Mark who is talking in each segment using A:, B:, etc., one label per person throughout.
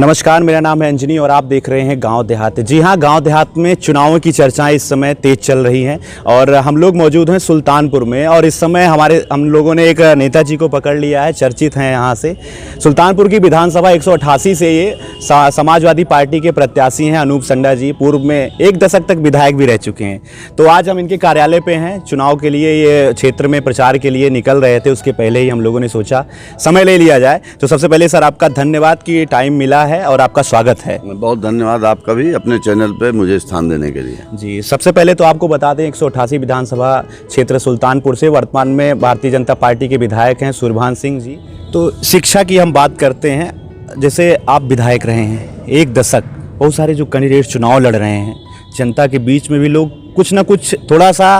A: नमस्कार, मेरा नाम है अंजनी और आप देख रहे हैं गांव देहात। जी हां, गांव देहात में चुनावों की चर्चाएं इस समय तेज चल रही हैं और हम लोग मौजूद हैं सुल्तानपुर में। और इस समय हम लोगों ने एक नेताजी को पकड़ लिया है, चर्चित हैं यहाँ से। सुल्तानपुर की विधानसभा 188 से ये समाजवादी पार्टी के प्रत्याशी हैं अनूप संडा जी। पूर्व में 1 दशक तक विधायक भी रह चुके हैं। तो आज हम इनके कार्यालय पे हैं। चुनाव के लिए ये क्षेत्र में प्रचार के लिए निकल रहे थे, उसके पहले ही हम लोगों ने सोचा समय ले लिया जाए। तो सबसे पहले सर आपका धन्यवाद कि टाइम मिला है और आपका स्वागत है।
B: बहुत धन्यवाद आपका भी अपने चैनल पे मुझे स्थान देने के लिए।
A: जी, सबसे पहले तो आपको बता दें 188 विधानसभा क्षेत्र सुल्तानपुर से वर्तमान में भारतीय जनता पार्टी के विधायक हैं सुरभान सिंह जी। तो शिक्षा की हम बात करते हैं, जैसे आप विधायक रहे हैं 1 दशक, बहुत सारे जो कैंडिडेट चुनाव लड़ रहे हैं, जनता के बीच में भी लोग कुछ ना कुछ थोड़ा सा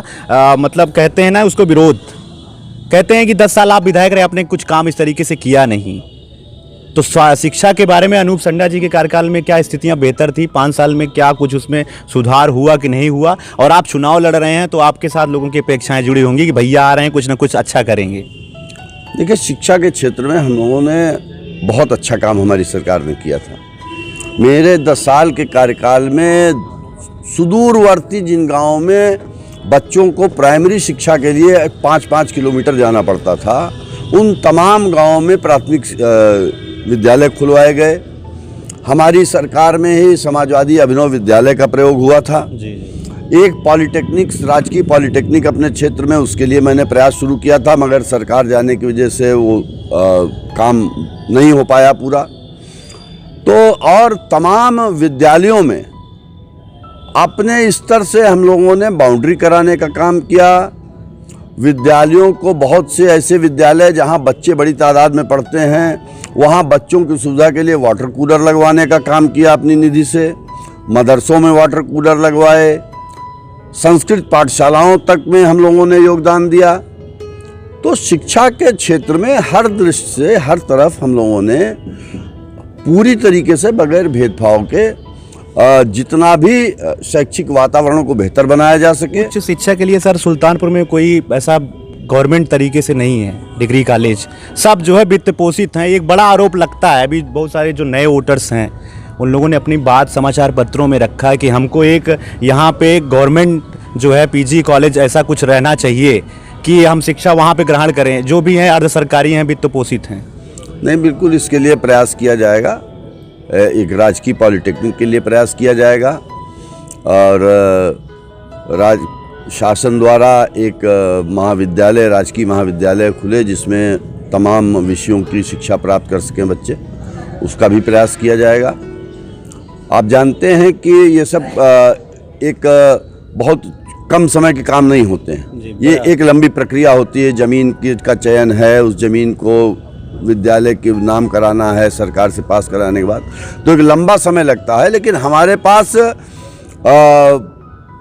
A: मतलब कहते हैं ना उसको विरोध, कहते हैं कि 10 साल आप विधायक रहे, आपने कुछ काम इस तरीके से किया नहीं। तो शिक्षा के बारे में अनूप संडा जी के कार्यकाल में क्या स्थितियां बेहतर थी? 5 साल में क्या कुछ उसमें सुधार हुआ कि नहीं हुआ? और आप चुनाव लड़ रहे हैं तो आपके साथ लोगों की अपेक्षाएं जुड़ी होंगी कि भैया आ रहे हैं, कुछ ना कुछ अच्छा करेंगे।
B: देखिए, शिक्षा के क्षेत्र में हम लोगों ने बहुत अच्छा काम हमारी सरकार ने किया था। मेरे 10 साल के कार्यकाल में सुदूरवर्ती जिन गाँवों में बच्चों को प्राइमरी शिक्षा के लिए 5-5 किलोमीटर जाना पड़ता था, उन तमाम गाँवों में प्राथमिक विद्यालय खुलवाए गए। हमारी सरकार में ही समाजवादी अभिनव विद्यालय का प्रयोग हुआ था। एक पॉलिटेक्निक, राजकीय पॉलिटेक्निक अपने क्षेत्र में, उसके लिए मैंने प्रयास शुरू किया था, मगर सरकार जाने की वजह से वो काम नहीं हो पाया पूरा। तो और तमाम विद्यालयों में अपने स्तर से हम लोगों ने बाउंड्री कराने का काम किया। विद्यालयों को, बहुत से ऐसे विद्यालय जहां बच्चे बड़ी तादाद में पढ़ते हैं, वहां बच्चों की सुविधा के लिए वाटर कूलर लगवाने का काम किया अपनी निधि से। मदरसों में वाटर कूलर लगवाए, संस्कृत पाठशालाओं तक में हम लोगों ने योगदान दिया। तो शिक्षा के क्षेत्र में हर दृष्टि से, हर तरफ हम लोगों ने पूरी तरीके से बगैर भेदभाव के जितना भी शैक्षिक वातावरण को बेहतर बनाया जा सके।
A: उच्च शिक्षा के लिए सर सुल्तानपुर में कोई ऐसा गवर्नमेंट तरीके से नहीं है डिग्री कॉलेज, सब जो है वित्त पोषित हैं। एक बड़ा आरोप लगता है, अभी बहुत सारे जो नए वोटर्स हैं उन लोगों ने अपनी बात समाचार पत्रों में रखा है कि हमको एक यहाँ पे गवर्नमेंट जो है पीजी कॉलेज ऐसा कुछ रहना चाहिए कि हम शिक्षा वहाँ पे ग्रहण करें, जो भी हैं अर्ध सरकारी हैं, वित्त पोषित हैं।
B: नहीं, बिल्कुल इसके लिए प्रयास किया जाएगा। एक राजकीय पॉलिटेक्निक के लिए प्रयास किया जाएगा और शासन द्वारा एक महाविद्यालय, राजकीय महाविद्यालय खुले जिसमें तमाम विषयों की शिक्षा प्राप्त कर सकें बच्चे, उसका भी प्रयास किया जाएगा। आप जानते हैं कि ये सब एक बहुत कम समय के काम नहीं होते हैं, ये एक लंबी प्रक्रिया होती है। ज़मीन का चयन है, उस ज़मीन को विद्यालय के नाम कराना है, सरकार से पास कराने के बाद तो एक लंबा समय लगता है। लेकिन हमारे पास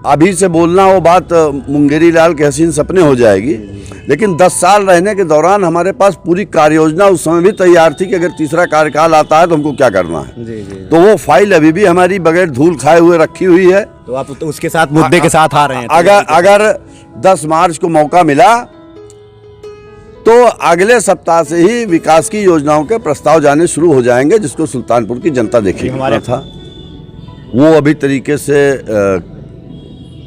B: अभी से बोलना वो बात मुंगेरी लाल के हसीन सपने हो जाएगी, लेकिन 10 साल रहने के दौरान हमारे पास पूरी कार्य योजना उस समय भी तैयार थी कि अगर तीसरा कार्यकाल आता है तो हमको क्या करना है। तो वो फाइल अभी भी हमारी बगैर धूल खाए हुए रखी हुई है।
A: तो आप तो उसके साथ मुद्दे के साथ आ रहे हैं।
B: अगर 10 मार्च को मौका मिला तो अगले सप्ताह से ही विकास की योजनाओं के प्रस्ताव जाने शुरू हो जाएंगे, जिसको सुल्तानपुर की जनता देखेगी। हमारा था वो अभी तरीके से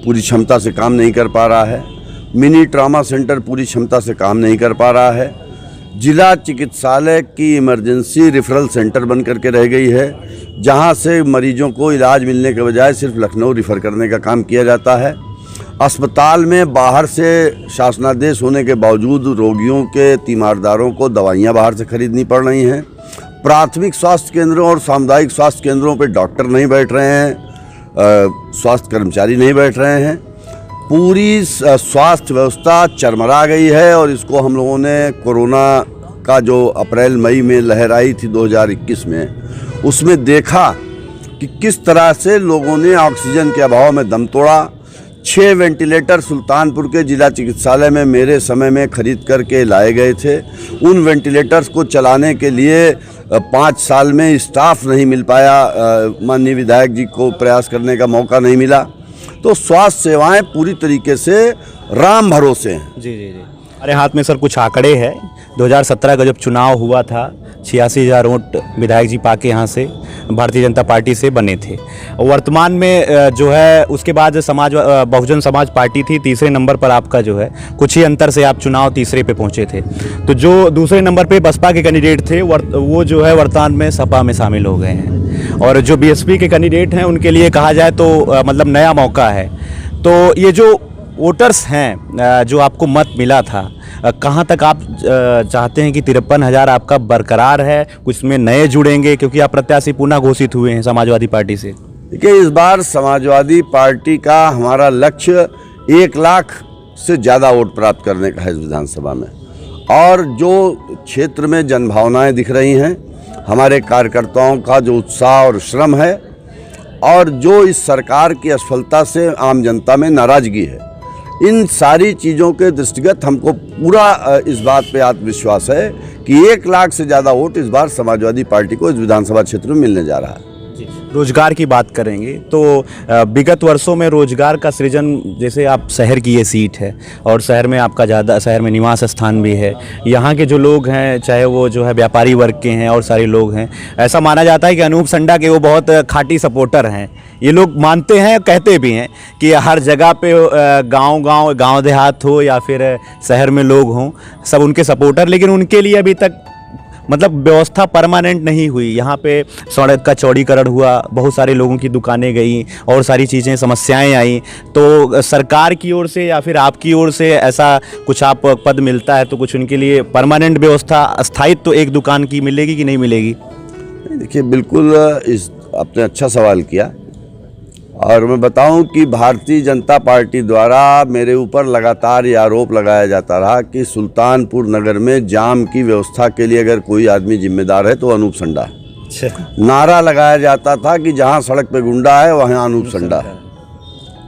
B: पूरी क्षमता से काम नहीं कर पा रहा है। मिनी ट्रॉमा सेंटर पूरी क्षमता से काम नहीं कर पा रहा है। जिला चिकित्सालय की इमरजेंसी रेफरल सेंटर बन करके रह गई है, जहां से मरीजों को इलाज मिलने के बजाय सिर्फ लखनऊ रेफर करने का काम किया जाता है। अस्पताल में बाहर से शासनादेश होने के बावजूद रोगियों के, तीमारदारों को दवाइयाँ बाहर से खरीदनी पड़ रही हैं। प्राथमिक स्वास्थ्य केंद्रों और सामुदायिक स्वास्थ्य केंद्रों पर डॉक्टर नहीं बैठ रहे हैं, स्वास्थ्य कर्मचारी नहीं बैठ रहे हैं। पूरी स्वास्थ्य व्यवस्था चरमरा गई है और इसको हम लोगों ने कोरोना का जो अप्रैल मई में लहर आई थी 2021 में, उसमें देखा कि किस तरह से लोगों ने ऑक्सीजन के अभाव में दम तोड़ा। 6 वेंटिलेटर सुल्तानपुर के जिला चिकित्सालय में मेरे समय में खरीद करके लाए गए थे। उन वेंटिलेटर्स को चलाने के लिए 5 साल में स्टाफ नहीं मिल पाया, माननीय विधायक जी को प्रयास करने का मौका नहीं मिला। तो स्वास्थ्य सेवाएं पूरी तरीके से राम भरोसे हैं।
A: जी जी जी। हमारे हाथ में सर कुछ आंकड़े हैं। 2017 का जब चुनाव हुआ था 86,000 वोट विधायक जी पाके यहाँ से भारतीय जनता पार्टी से बने थे। वर्तमान में जो है उसके बाद बहुजन समाज पार्टी थी तीसरे नंबर पर, आपका जो है कुछ ही अंतर से आप चुनाव तीसरे पे पहुँचे थे। तो जो दूसरे नंबर पे बसपा के कैंडिडेट थे वो जो है वर्तमान में सपा में शामिल हो गए हैं, और जो बीएसपी के कैंडिडेट हैं उनके लिए कहा जाए तो मतलब नया मौका है। तो ये जो वोटर्स हैं जो आपको मत मिला था, कहाँ तक आप चाहते हैं कि 53,000 आपका बरकरार है, कुछ में नए जुड़ेंगे, क्योंकि आप प्रत्याशी पुनः घोषित हुए हैं समाजवादी पार्टी से?
B: देखिए, इस बार समाजवादी पार्टी का हमारा लक्ष्य 1 लाख से ज़्यादा वोट प्राप्त करने का है इस विधानसभा में। और जो क्षेत्र में जनभावनाएं दिख रही हैं, हमारे कार्यकर्ताओं का जो उत्साह और श्रम है, और जो इस सरकार की असफलता से आम जनता में नाराज़गी है, इन सारी चीज़ों के दृष्टिगत हमको पूरा इस बात पे आत्मविश्वास है कि 1 लाख से ज़्यादा वोट इस बार समाजवादी पार्टी को इस विधानसभा क्षेत्र में मिलने जा रहा है।
A: रोजगार की बात करेंगे तो विगत वर्षों में रोजगार का सृजन, जैसे आप शहर की ये सीट है और शहर में आपका ज़्यादा, शहर में निवास स्थान भी है, यहाँ के जो लोग हैं चाहे वो जो है व्यापारी वर्ग के हैं और सारे लोग हैं, ऐसा माना जाता है कि अनूप संडा के वो बहुत खाटी सपोर्टर हैं। ये लोग मानते हैं, कहते भी हैं कि हर जगह पे गांव देहात हो या फिर शहर में लोग हों, सब उनके सपोर्टर, लेकिन उनके लिए अभी तक मतलब व्यवस्था परमानेंट नहीं हुई। यहाँ पे सड़क का चौड़ीकरण हुआ, बहुत सारे लोगों की दुकानें गई और सारी चीज़ें, समस्याएं आई। तो सरकार की ओर से या फिर आपकी ओर से ऐसा कुछ आप पद मिलता है तो कुछ उनके लिए परमानेंट व्यवस्था, स्थायित्व तो एक दुकान की मिलेगी कि नहीं मिलेगी?
B: देखिए, बिल्कुल आपने अच्छा सवाल किया, और मैं बताऊं कि भारतीय जनता पार्टी द्वारा मेरे ऊपर लगातार ये आरोप लगाया जाता रहा कि सुल्तानपुर नगर में जाम की व्यवस्था के लिए अगर कोई आदमी जिम्मेदार है तो अनूप संडा है। नारा लगाया जाता था कि जहां सड़क पे गुंडा है वहां अनूप संडा है।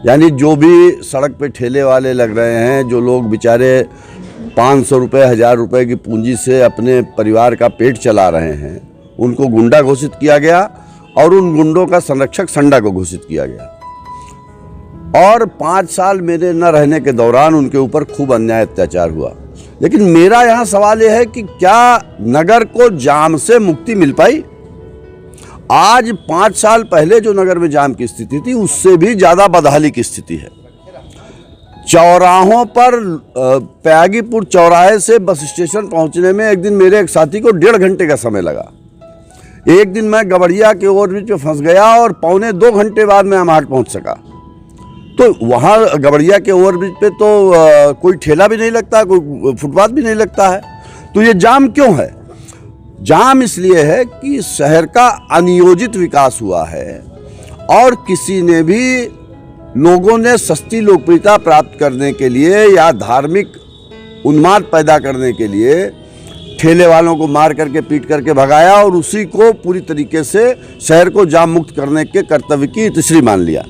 B: यानी जो भी सड़क पे ठेले वाले लग रहे हैं, जो लोग बेचारे 500 रुपये 1000 रुपये की पूंजी से अपने परिवार का पेट चला रहे हैं, उनको गुंडा घोषित किया गया और उन गुंडों का संरक्षक संडा को घोषित किया गया। और 5 साल मेरे न रहने के दौरान उनके ऊपर खूब अन्याय अत्याचार हुआ। लेकिन मेरा यहाँ सवाल यह है कि क्या नगर को जाम से मुक्ति मिल पाई? आज 5 साल पहले जो नगर में जाम की स्थिति थी उससे भी ज़्यादा बदहाली की स्थिति है। चौराहों पर त्यागीपुर चौराहे से बस स्टेशन पहुँचने में एक दिन मेरे एक साथी को 1.5 घंटे का समय लगा। एक दिन मैं गबड़िया के ओवरब्रिज पे फंस गया और 2.25 घंटे बाद मैं अमाहट पहुंच सका। तो वहाँ गबड़िया के ओवरब्रिज पे तो कोई ठेला भी नहीं लगता, कोई फुटपाथ भी नहीं लगता है। तो ये जाम क्यों है? जाम इसलिए है कि शहर का अनियोजित विकास हुआ है और किसी ने भी, लोगों ने सस्ती लोकप्रियता प्राप्त करने के लिए या धार्मिक उन्माद पैदा करने के लिए ठेले वालों को मार करके पीट करके भगाया और उसी को पूरी तरीके से शहर को जाम मुक्त करने के कर्तव्य की तीसरी मान लिया।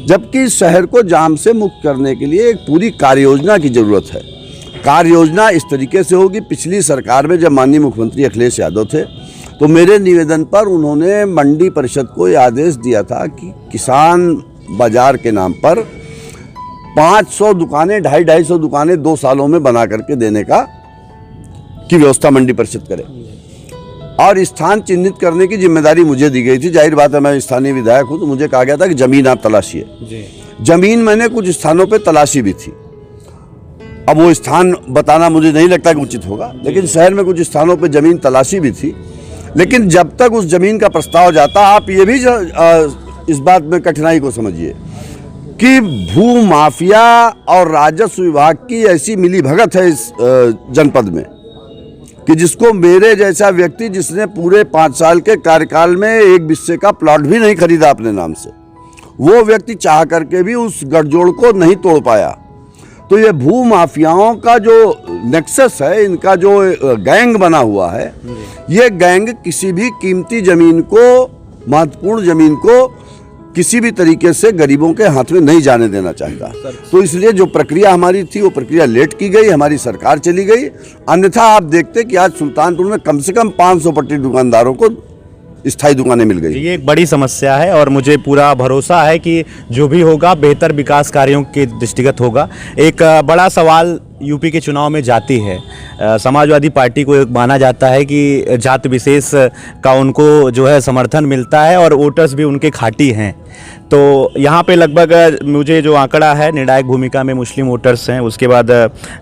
B: जबकि शहर को जाम से मुक्त करने के लिए एक पूरी कार्य योजना की ज़रूरत है। कार्य योजना इस तरीके से होगी, पिछली सरकार में जब माननीय मुख्यमंत्री अखिलेश यादव थे तो मेरे निवेदन पर उन्होंने मंडी परिषद को ये आदेश दिया था कि किसान बाजार के नाम पर 500 दुकानें, 250 दुकानें 2 सालों में बना करके देने की व्यवस्था मंडी परिषद करे। और स्थान चिन्हित करने की जिम्मेदारी मुझे दी गई थी। जाहिर बात है, मैं स्थानीय विधायक हूँ, तो मुझे कहा गया था कि जमीन आप तलाशिए। जमीन मैंने कुछ स्थानों पे तलाशी भी थी। अब वो स्थान बताना मुझे नहीं लगता कि उचित होगा, लेकिन शहर में कुछ स्थानों पे जमीन तलाशी भी थी। लेकिन जब तक उस जमीन का प्रस्ताव जाता, आप ये भी इस बात में कठिनाई को समझिए कि भू माफिया और राजस्व विभाग की ऐसी मिलीभगत है इस जनपद में कि जिसको मेरे जैसा व्यक्ति, जिसने पूरे 5 साल के कार्यकाल में एक बिस्से का प्लॉट भी नहीं खरीदा अपने नाम से, वो व्यक्ति चाह करके भी उस गठजोड़ को नहीं तोड़ पाया। तो ये भू माफियाओं का जो नेक्सस है, इनका जो गैंग बना हुआ है, ये गैंग किसी भी कीमती जमीन को, महत्वपूर्ण जमीन को किसी भी तरीके से गरीबों के हाथ में नहीं जाने देना चाहता। तो इसलिए जो प्रक्रिया हमारी थी वो प्रक्रिया लेट की गई, हमारी सरकार चली गई। अन्यथा आप देखते कि आज सुल्तानपुर में कम से कम 500 पट्टी दुकानदारों को स्थायी दुकानें मिल गई।
A: ये एक बड़ी समस्या है और मुझे पूरा भरोसा है कि जो भी होगा बेहतर विकास कार्यों के दृष्टिगत होगा। एक बड़ा सवाल यूपी के चुनाव में जाती है, समाजवादी पार्टी को माना जाता है कि जात विशेष का उनको जो है समर्थन मिलता है और वोटर्स भी उनके खाटी हैं। तो यहाँ पे लगभग मुझे जो आंकड़ा है, निर्णायक भूमिका में मुस्लिम वोटर्स हैं, उसके बाद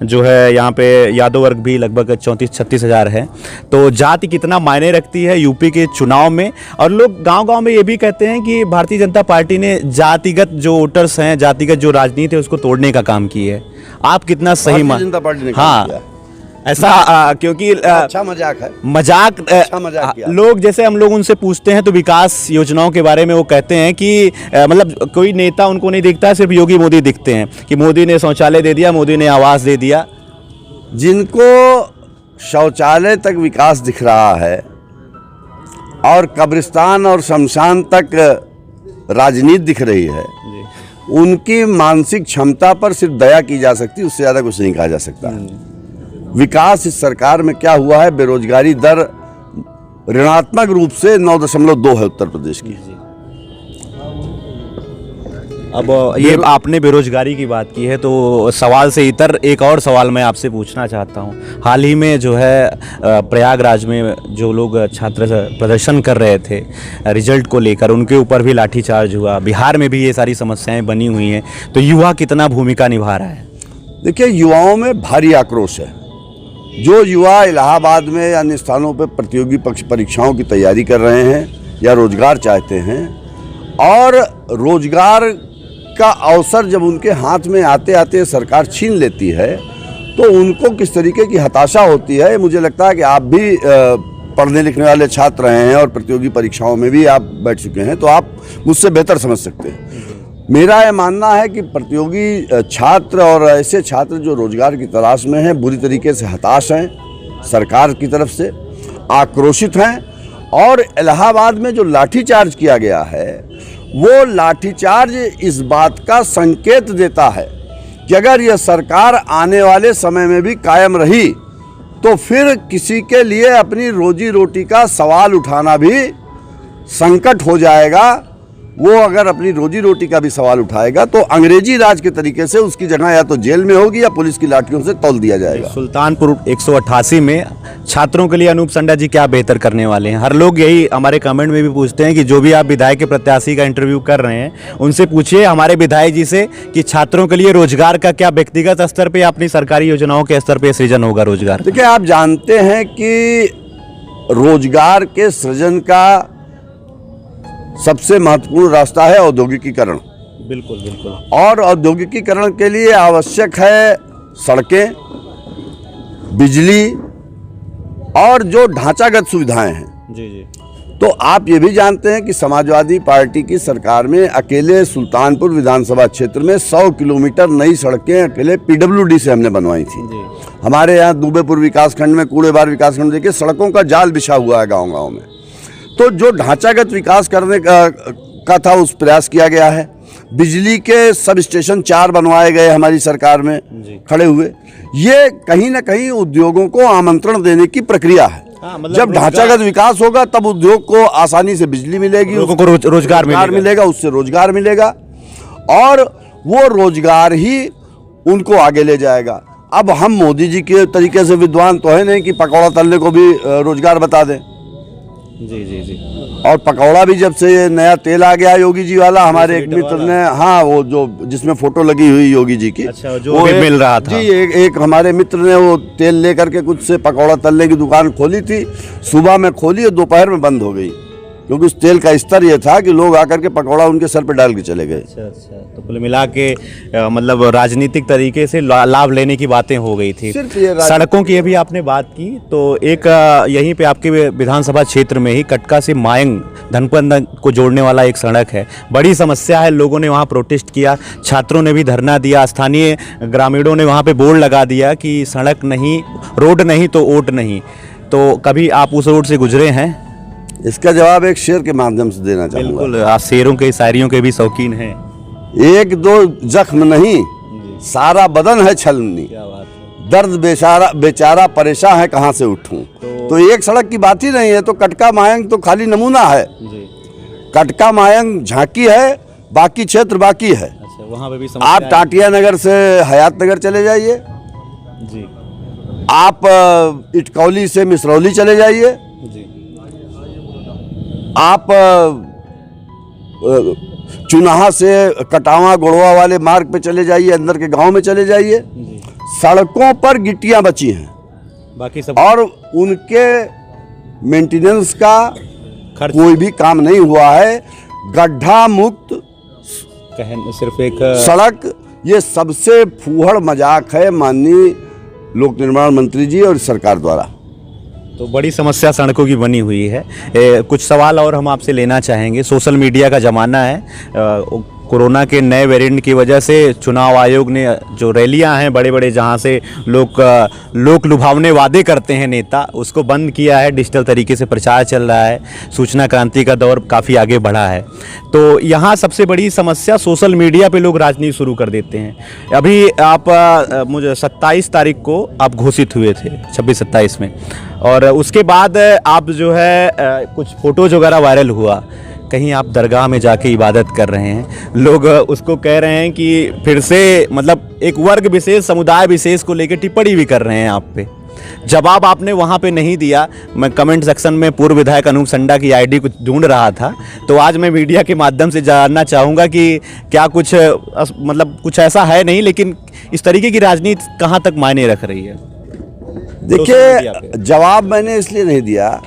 A: जो है यहाँ पे यादव वर्ग भी लगभग 34-36 हज़ार है। तो जाति कितना मायने रखती है यूपी के चुनाव में। और लोग गांव-गांव में ये भी कहते हैं कि भारतीय जनता पार्टी ने जातिगत जो वोटर्स हैं, जातिगत जो राजनीति है उसको तोड़ने का काम की है। आप कितना सही
B: भारतीय जनता पार्टी ने
A: हाँ
B: किया।
A: ऐसा क्योंकि
B: अच्छा मजाक है,
A: मजाक
B: अच्छा मजाक किया।
A: लोग जैसे हम लोग उनसे पूछते हैं तो विकास योजनाओं के बारे में वो कहते हैं कि मतलब कोई नेता उनको नहीं दिखता, सिर्फ योगी मोदी दिखते हैं कि मोदी ने शौचालय दे दिया, मोदी ने आवास दे दिया।
B: जिनको शौचालय तक विकास दिख रहा है और कब्रिस्तान और शमशान तक राजनीति दिख रही है, उनकी मानसिक क्षमता पर सिर्फ दया की जा सकती है, उससे ज़्यादा कुछ नहीं कहा जा सकता। विकास इस सरकार में क्या हुआ है? बेरोजगारी दर ऋणात्मक रूप से 9.2 है उत्तर प्रदेश की।
A: अब ये आपने बेरोजगारी की बात की है तो सवाल से इतर एक और सवाल मैं आपसे पूछना चाहता हूँ। हाल ही में जो है प्रयागराज में जो लोग छात्र प्रदर्शन कर रहे थे रिजल्ट को लेकर, उनके ऊपर भी लाठीचार्ज हुआ। बिहार में भी ये सारी समस्याएं बनी हुई हैं, तो युवा कितना भूमिका निभा रहा है?
B: देखिए, युवाओं में भारी आक्रोश है। जो युवा इलाहाबाद में या अन्य स्थानों पर प्रतियोगी परीक्षाओं की तैयारी कर रहे हैं या रोजगार चाहते हैं, और रोजगार का अवसर जब उनके हाथ में आते आते सरकार छीन लेती है, तो उनको किस तरीके की हताशा होती है, मुझे लगता है कि आप भी पढ़ने लिखने वाले छात्र हैं और प्रतियोगी परीक्षाओं में भी आप बैठ चुके हैं, तो आप मुझसे बेहतर समझ सकते हैं। मेरा यह मानना है कि प्रतियोगी छात्र और ऐसे छात्र जो रोजगार की तलाश में हैं, बुरी तरीके से हताश हैं, सरकार की तरफ से आक्रोशित हैं। और इलाहाबाद में जो लाठीचार्ज किया गया है, वो लाठीचार्ज इस बात का संकेत देता है कि अगर यह सरकार आने वाले समय में भी कायम रही तो फिर किसी के लिए अपनी रोजी रोटी का सवाल उठाना भी संकट हो जाएगा। वो अगर अपनी रोजी रोटी का भी सवाल उठाएगा तो अंग्रेजी राज के तरीके से उसकी जगह या तो जेल में होगी या पुलिस की लाठियों से तौल दिया जाएगा।
A: सुल्तानपुर 188 में छात्रों के लिए अनूप संडा जी क्या बेहतर करने वाले हैं? हर लोग यही हमारे कमेंट में भी पूछते हैं कि जो भी आप विधायक के प्रत्याशी का इंटरव्यू कर रहे हैं, उनसे पूछिए हमारे विधायक जी से कि छात्रों के लिए रोजगार का क्या व्यक्तिगत स्तर पर या अपनी सरकारी योजनाओं के स्तर पर सृजन होगा रोजगार?
B: देखिए, आप जानते हैं कि रोजगार के सृजन का सबसे महत्वपूर्ण रास्ता है औद्योगिकीकरण।
A: बिल्कुल बिल्कुल।
B: और औद्योगिकीकरण के लिए आवश्यक है सड़कें, बिजली और जो ढांचागत सुविधाएं हैं।
A: जी जी।
B: तो आप ये भी जानते हैं कि समाजवादी पार्टी की सरकार में अकेले सुल्तानपुर विधानसभा क्षेत्र में 100 किलोमीटर नई सड़कें अकेले पीडब्ल्यूडी से हमने बनवाई थी। हमारे यहाँ दुबेपुर विकासखंड में, कूड़ेबार विकासखंड देखिए, सड़कों का जाल बिछा हुआ है गाँव-गाँव में। तो जो ढांचागत विकास करने का था उस प्रयास किया गया है। बिजली के सब स्टेशन 4 बनवाए गए हमारी सरकार में खड़े हुए। ये कहीं ना कहीं उद्योगों को आमंत्रण देने की प्रक्रिया है। मतलब जब ढांचागत विकास होगा तब उद्योग को आसानी से बिजली मिलेगी,
A: लोगों को रोजगार
B: मिलेगा, उससे रोजगार मिलेगा और वो रोजगार ही उनको आगे ले जाएगा। अब हम मोदी जी के तरीके से विद्वान तो है नहीं कि पकौड़ा तलने को भी रोजगार बता दें।
A: जी जी जी।
B: और पकौड़ा भी जब से नया तेल आ गया योगी जी वाला, हमारे एक मित्र ने, हाँ, वो जो जिसमें फोटो लगी हुई योगी जी की,
A: अच्छा, जो वो मिल रहा था
B: जी, एक हमारे मित्र ने वो तेल लेकर के कुछ से पकौड़ा तलने की दुकान खोली थी। सुबह में खोली और दोपहर में बंद हो गई, क्योंकि उस तेल का स्तर ये था कि लोग आकर के पकौड़ा उनके सर पे डाल के चले गए।
A: अच्छा। तो कुल मिला के मतलब राजनीतिक तरीके से लाभ लेने की बातें हो गई थी। सड़कों की अभी आपने बात की, तो एक यहीं पे आपके विधानसभा क्षेत्र में ही कटका से मायंग धनपन को जोड़ने वाला एक सड़क है। बड़ी समस्या है, लोगों ने वहाँ प्रोटेस्ट किया, छात्रों ने भी धरना दिया, स्थानीय ग्रामीणों ने वहाँ पे बोर्ड लगा दिया कि सड़क नहीं, रोड नहीं तो वोट नहीं। तो कभी आप उस रोड से गुजरे हैं?
B: इसका जवाब एक शेर के माध्यम से देना चाहूँगा।
A: बिल्कुल, आप शेरों के, शायरियों के भी शौकीन हैं।
B: एक दो जख्म नहीं, सारा बदन है छलनी, दर्द बेचारा परेशान है, कहाँ से उठूं। तो एक सड़क की बात ही नहीं है। तो कटका मायंग तो खाली नमूना है। कटका मायंग झांकी है, बाकी क्षेत्र बाकी है।
A: अच्छा, वहाँ पे भी
B: आप टाटिया नगर से हयात नगर चले जाइए,
A: जी
B: आप इटकौली से मिसरौली चले जाइए,
A: जी
B: आप चुनाहा से कटावा गोड़वा वाले मार्ग पे चले जाइए, अंदर के गांव में चले जाइए,
A: जी।
B: सड़कों पर गिट्टियां बची हैं
A: बाकी सब
B: और उनके मेंटेनेंस का
A: खर्च
B: कोई भी काम नहीं हुआ है। गड्ढा मुक्त
A: सिर्फ एक
B: सड़क, ये सबसे फूहड़ मजाक है माननीय लोक निर्माण मंत्री जी और सरकार द्वारा।
A: तो बड़ी समस्या सड़कों की बनी हुई है। कुछ सवाल और हम आपसे लेना चाहेंगे। सोशल मीडिया का ज़माना है, कोरोना के नए वेरिएंट की वजह से चुनाव आयोग ने जो रैलियां हैं बड़े बड़े जहां से लोक लुभावने वादे करते हैं नेता, उसको बंद किया है। डिजिटल तरीके से प्रचार चल रहा है, सूचना क्रांति का दौर काफ़ी आगे बढ़ा है। तो यहाँ सबसे बड़ी समस्या सोशल मीडिया पे लोग राजनीति शुरू कर देते हैं। अभी आप मुझे 27 तारीख को आप घोषित हुए थे, 26-27 में, और उसके बाद आप जो है कुछ फ़ोटोज़ वगैरह वायरल हुआ, कहीं आप दरगाह में जाके इबादत कर रहे हैं। लोग उसको कह रहे हैं कि फिर से मतलब एक वर्ग विशेष, समुदाय विशेष को लेकर टिप्पणी भी कर रहे हैं आप पे। जवाब आपने वहाँ पे नहीं दिया। मैं कमेंट सेक्शन में पूर्व विधायक अनूप संडा की आईडी कुछ ढूंढ रहा था, तो आज मैं मीडिया के माध्यम से जानना चाहूँगा कि क्या कुछ मतलब कुछ ऐसा है नहीं, लेकिन इस तरीके की राजनीति कहाँ तक मायने रख रही है?
B: देखिए, जवाब मैंने इसलिए नहीं दिया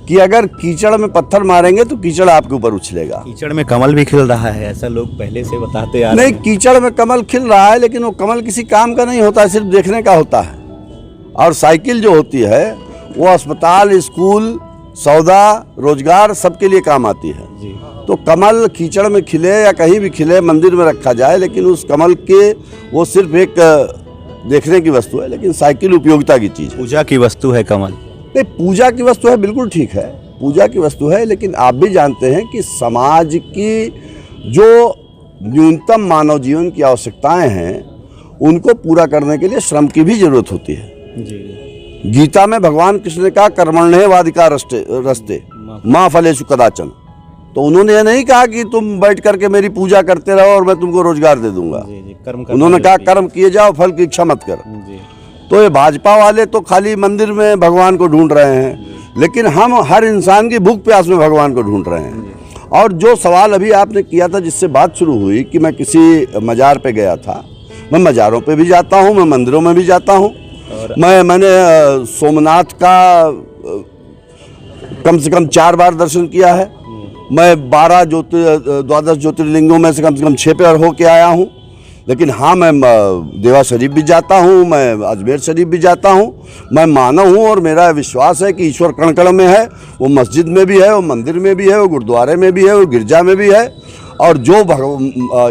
B: कि अगर कीचड़ में पत्थर मारेंगे तो कीचड़ आपके ऊपर उछलेगा।
A: कीचड़ में कमल भी खिल रहा है, ऐसा लोग पहले से बताते आ रहे हैं।
B: नहीं, कीचड़ में कमल खिल रहा है, लेकिन वो कमल किसी काम का नहीं होता, सिर्फ देखने का होता है। और साइकिल जो होती है वो अस्पताल, स्कूल, सौदा, रोजगार सबके लिए काम आती है
A: जी।
B: तो कमल कीचड़ में खिले या कहीं भी खिले, मंदिर में रखा जाए, लेकिन उस कमल के वो सिर्फ एक देखने की वस्तु है, लेकिन साइकिल उपयोगिता की चीज़ है।
A: पूजा की वस्तु है कमल।
B: नहीं, पूजा की वस्तु है, बिल्कुल ठीक है, पूजा की वस्तु है, लेकिन आप भी जानते हैं कि समाज की जो न्यूनतम मानव जीवन की आवश्यकताएं हैं उनको पूरा करने के लिए श्रम की भी जरूरत होती है।
A: जी।
B: गीता में भगवान कृष्ण ने कहा कर्मण्येवाधिकार रस्ते माँ फलेषु कदाचन। तो उन्होंने ये नहीं कहा कि तुम बैठ करके मेरी पूजा करते रहो और मैं तुमको रोजगार दे दूंगा। उन्होंने कहा कर्म किए जाओ, फल की इच्छा मत कर। तो ये भाजपा वाले तो खाली मंदिर में भगवान को ढूंढ रहे हैं, लेकिन हम हर इंसान की भूख प्यास में भगवान को ढूंढ रहे हैं। और जो सवाल अभी आपने किया था, जिससे बात शुरू हुई कि मैं किसी मजार पे गया था, मैं मजारों पे भी जाता हूँ, मैं मंदिरों में भी जाता हूँ। मैंने सोमनाथ का कम से कम 4 बार दर्शन किया है। मैं 12 ज्योतिर्लिंगों में से कम 6 पे होके आया हूँ। लेकिन हाँ, मैं देवा शरीफ भी जाता हूँ, मैं अजमेर शरीफ भी जाता हूँ। मैं मानव हूँ और मेरा विश्वास है कि ईश्वर कण कण में है। वो मस्जिद में भी है, वो मंदिर में भी है, वो गुरुद्वारे में भी है, वो गिरजा में भी है। और जो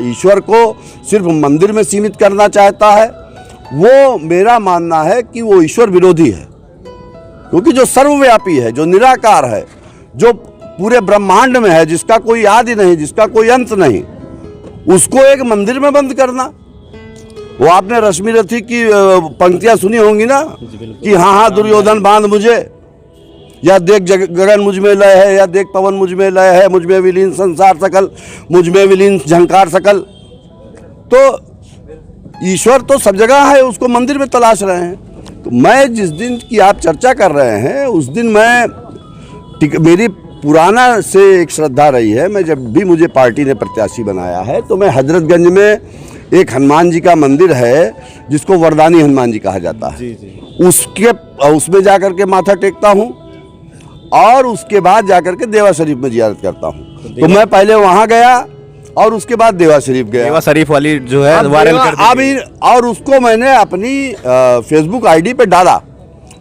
B: ईश्वर को सिर्फ मंदिर में सीमित करना चाहता है, वो मेरा मानना है कि वो ईश्वर विरोधी है। क्योंकि जो सर्वव्यापी है, जो निराकार है, जो पूरे ब्रह्मांड में है, जिसका कोई आदि नहीं, जिसका कोई अंत नहीं, उसको एक मंदिर में बंद करना। वो आपने रश्मि रथी की पंक्तियां सुनी होंगी ना कि हाँ दुर्योधन बांध मुझे, या देख गगन मुझ में लय है, या देख पवन मुझ में लय है, मुझ में विलीन संसार सकल, मुझ में विलीन झंकार सकल। तो ईश्वर तो सब जगह है, उसको मंदिर में तलाश रहे हैं। तो मैं जिस दिन की आप चर्चा कर रहे हैं, उस दिन मेरी पुराना से एक श्रद्धा रही है। मैं जब भी मुझे पार्टी ने प्रत्याशी बनाया है, तो मैं हजरतगंज में एक हनुमान जी का मंदिर है जिसको वरदानी हनुमान जी कहा जाता है। जी। उसमें जाकर के माथा टेकता हूँ और उसके बाद जाकर के देवा शरीफ में जियारत करता हूँ। तो मैं पहले वहाँ गया और उसके बाद देवा शरीफ गया।
A: देवा शरीफ वाली जो है वायरल कर दी
B: अभी, और उसको मैंने अपनी फेसबुक आईडी पे डाला।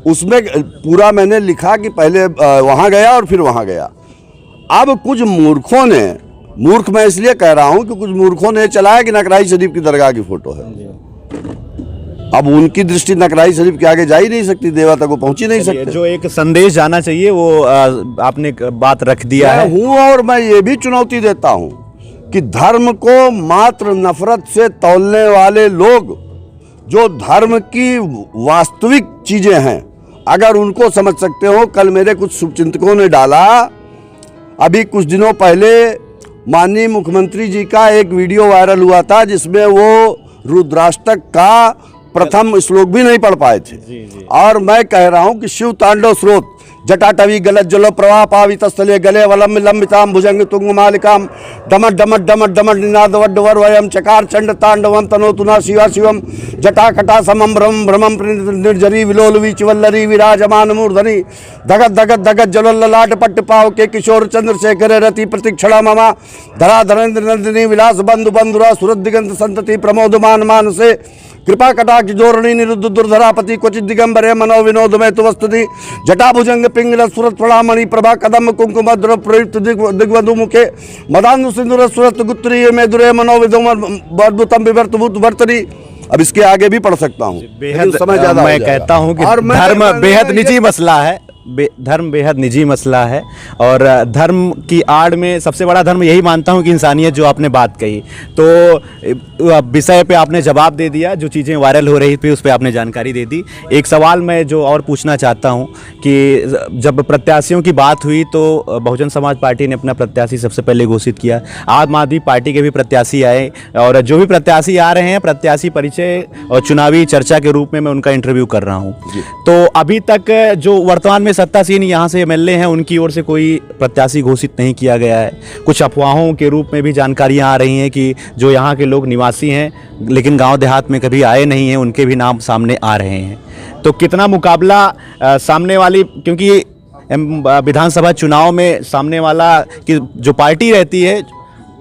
B: उसमें पूरा मैंने लिखा कि पहले वहाँ गया और फिर वहाँ गया। अब कुछ मूर्खों ने, मूर्ख मैं इसलिए कह रहा हूँ कि कुछ मूर्खों ने चलाया कि नकराई शरीफ की दरगाह की फोटो है। अब उनकी दृष्टि नकराई शरीफ के आगे जा ही नहीं सकती, देवा तक वो पहुँच ही नहीं सकते।
A: जो एक संदेश जाना चाहिए वो आपने बात रख दिया है।
B: हूँ, और मैं ये भी चुनौती देता हूँ कि धर्म को मात्र नफरत से तौलने वाले लोग, जो धर्म की वास्तविक चीजें हैं, अगर उनको समझ सकते हो। कल मेरे कुछ शुभचिंतकों ने डाला, अभी कुछ दिनों पहले माननीय मुख्यमंत्री जी का एक वीडियो वायरल हुआ था जिसमें वो रुद्राष्टक का प्रथम श्लोक भी नहीं पढ़ पाए थे। और मैं कह रहा हूं कि शिव तांडव स्रोत जटाटवी गलत जलो प्रवाह पावित स्थले गले वलम लंबिताम भुजंग तुंग मालिकाम डमट डमट डमट डमट निनाद वड्डवर वयम चकार चंड तांडवम तनोतुना शिवा शिवम जटाकटा समम भ्रम भ्रमम निर्जरी विलोलवी चिवल्लरी विराजमान मूर्धनि धगत धगत धगत जलोल्लाट पट्ट पाव के किशोर चंद्रशेखर रति प्रतीक्षणा ममा धरा धरेंद्र नंदिनी विलास बंधु बंधुरा सुरत दिगंत संतति प्रमोदमान मानसे कृपा कटाक्ष जोरणी निरुद्ध दुर्धरापति क्वचित दिगंबरे मनो विनोद में तो वस्तुति जटाभुजंग पिंगल सुरत फलामणि प्रभा कदम कुंकुम द्र प्रयुक्त दिग्वधु मुखे मदानु सिंदूर सुरत गुत्री में दुरे मनो विदुम अद्भुतम विवर्त भूत वर्तनी। अब इसके आगे भी पढ़ सकता हूँ,
A: बेहद
B: समय ज्यादा
A: मैं कहता हूँ कि धर्म बेहद निजी मसला है, धर्म बेहद निजी मसला है और धर्म की आड़ में सबसे बड़ा धर्म यही मानता हूं कि इंसानियत, जो आपने बात कही तो विषय पे आपने जवाब दे दिया, जो चीज़ें वायरल हो रही थी उस पर आपने जानकारी दे दी। एक सवाल मैं जो और पूछना चाहता हूं कि जब प्रत्याशियों की बात हुई तो बहुजन समाज पार्टी ने अपना प्रत्याशी सबसे पहले घोषित किया, आम आदमी पार्टी के भी प्रत्याशी आए और जो भी प्रत्याशी आ रहे हैं प्रत्याशी परिचय और चुनावी चर्चा के रूप में मैं उनका इंटरव्यू कर रहा हूँ। तो अभी तक जो वर्तमान में सत्तासीन यहाँ से एमएलए हैं उनकी ओर से कोई प्रत्याशी घोषित नहीं किया गया है। कुछ अफवाहों के रूप में भी जानकारियाँ आ रही हैं कि जो यहाँ के लोग निवासी हैं लेकिन गांव देहात में कभी आए नहीं हैं उनके भी नाम सामने आ रहे हैं। तो कितना मुकाबला सामने वाली, क्योंकि विधानसभा चुनाव में सामने वाला की जो पार्टी रहती है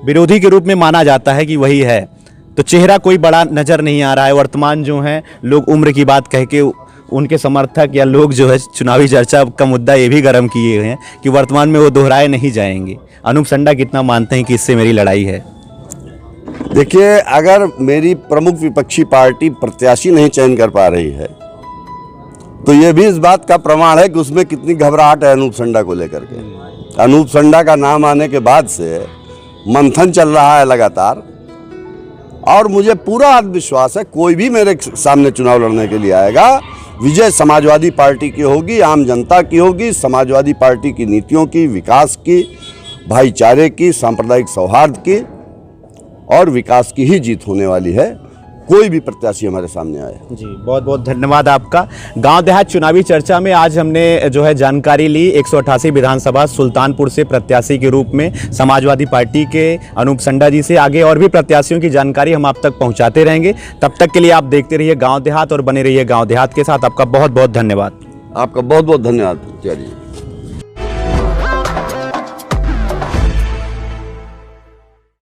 A: विरोधी के रूप में माना जाता है कि वही है, तो चेहरा कोई बड़ा नज़र नहीं आ रहा है। वर्तमान जो हैं लोग उम्र की बात कह के उनके समर्थक या लोग जो है चुनावी चर्चा का मुद्दा ये भी गर्म किए हुए हैं कि वर्तमान में वो दोहराए नहीं जाएंगे। अनूप संडा कितना मानते हैं कि इससे मेरी लड़ाई है?
B: देखिए, अगर मेरी प्रमुख विपक्षी पार्टी प्रत्याशी नहीं चयन कर पा रही है तो ये भी इस बात का प्रमाण है कि उसमें कितनी घबराहट है अनूप संडा को लेकर के। अनूप संडा का नाम आने के बाद से मंथन चल रहा है लगातार और मुझे पूरा आत्मविश्वास है कोई भी मेरे सामने चुनाव लड़ने के लिए आएगा, विजय समाजवादी पार्टी की होगी, आम जनता की होगी, समाजवादी पार्टी की नीतियों की, विकास की, भाईचारे की, सांप्रदायिक सौहार्द की और विकास की ही जीत होने वाली है, कोई भी प्रत्याशी हमारे सामने आए।
A: जी बहुत बहुत धन्यवाद आपका। गांव देहात चुनावी चर्चा में आज हमने जो है जानकारी ली 188 विधानसभा सुल्तानपुर से प्रत्याशी के रूप में समाजवादी पार्टी के अनूप संडा जी से। आगे और भी प्रत्याशियों की जानकारी हम आप तक पहुंचाते रहेंगे। तब तक के लिए आप देखते रहिए गांव देहात और बने रहिए गांव देहात के साथ। आपका बहुत बहुत धन्यवाद।
B: आपका बहुत बहुत धन्यवाद।